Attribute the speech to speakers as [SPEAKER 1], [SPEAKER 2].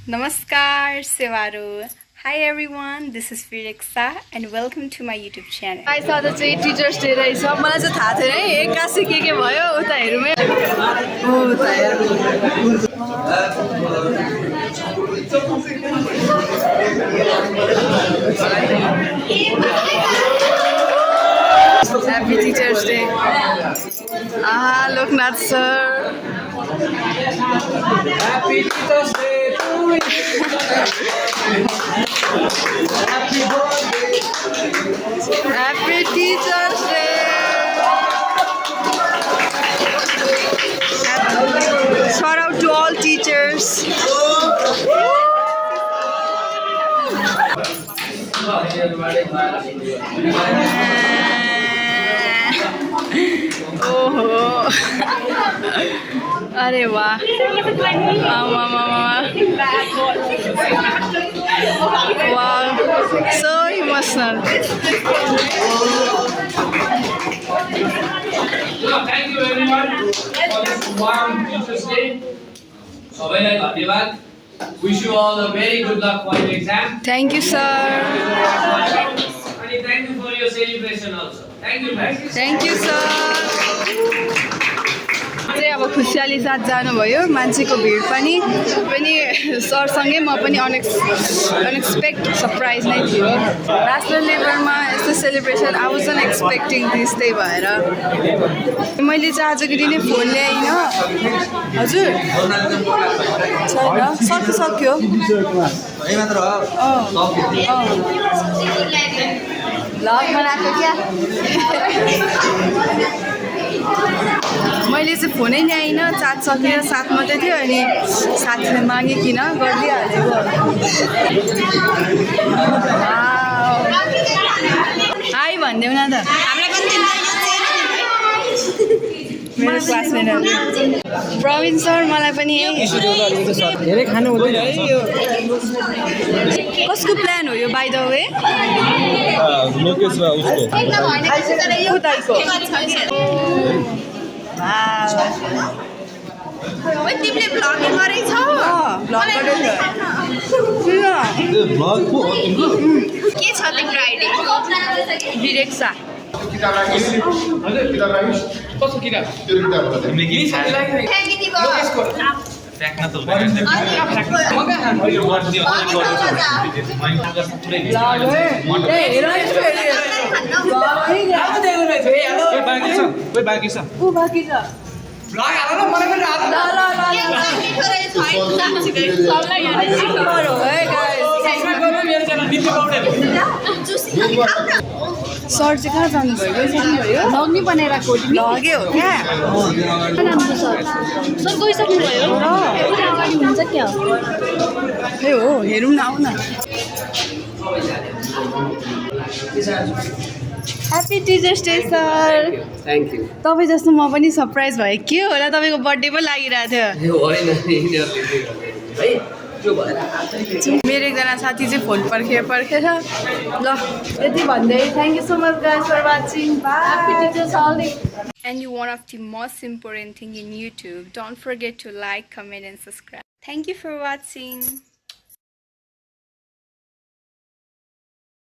[SPEAKER 1] Namaskar, Sevaru. Hi everyone, this is Firexa and welcome to my YouTube channel.
[SPEAKER 2] आज आज चाहिँ teachers day रहेछ मलाई चाहिँ थाहा थिएन है एक्कासी के भयो उता हेरौँ है उता Happy Teachers Day. Loknath sir.
[SPEAKER 3] Happy Teachers Day to you. Happy birthday.
[SPEAKER 2] Happy Teachers Day. Shout out to all teachers. Oh, अरे वाह wow, so emotional.
[SPEAKER 3] Thank you everyone for this warm Teachers Day. सबैलाई धन्यवाद. Wish you all a very good luck for your exam.
[SPEAKER 2] Thank you, sir.
[SPEAKER 3] And thank you for your celebration also. Thank you, guys.
[SPEAKER 2] Thank you, sir. चाहिँ अब खुसियाली साथ जानुभयो मान्छेको भिड पनि सरसँगै म पनि अनएक्सपेक्ट सरप्राइज नै थियो नेसनल लेभलमा यस्तो celebration I wasn't expecting this त्यही भएर मैले चाहिँ आजको दिनै फोन ल्याइनँ हजुर छैन सक्यो भ्लगमा राख्यो क्या मैले चाहिँ फोनै ल्याइनँ चार्ज सकेर साथ मात्रै थियो अनि साथीले मागिकन गरिदिइहालेको हाई भनिदेऊ न त मेरो क्लासमेट प्रवीण सर मलाई पनि
[SPEAKER 4] धेरै खानु हुँदैन है यो
[SPEAKER 2] कसको प्लान हो यो बाइ द वे
[SPEAKER 4] लोकेश र उसको
[SPEAKER 2] उताको
[SPEAKER 5] तिमीले भ्लगिङ गरेछौ
[SPEAKER 2] भ्लग
[SPEAKER 4] भ्लग पो हो तिम्रो
[SPEAKER 5] के छ तिम्रो आइडी
[SPEAKER 2] डिरेक्सा
[SPEAKER 3] कस्तो किताब? तिमीले के साथीलाई फ्याक्न त बाँकी छ भ्लग हाल न मलाई
[SPEAKER 2] सर चाहिँ कहाँ जानुभयो
[SPEAKER 5] भ्लग नि बनाइरहेको
[SPEAKER 2] लगै हो क्या
[SPEAKER 5] सर गइसक्नुभयो अगाडि हुन्छ क्या
[SPEAKER 2] ए हो हेरौँ न आऊ न happy teachers day sir
[SPEAKER 6] thank you
[SPEAKER 2] तपाईँ जस्तो म पनि सरप्राइज भएँ के होला तपाईँको बर्थडे पो लागिरहेको
[SPEAKER 6] यो होइन है त्यो भएर
[SPEAKER 2] मेरो एकजना साथी चाहिँ फोन पर्खेर ल यति भन्दै thank you so much guys for watching happy teachers all day
[SPEAKER 1] And one of the most important thing in YouTube, don't forget to like, comment and subscribe. Thank you for watching.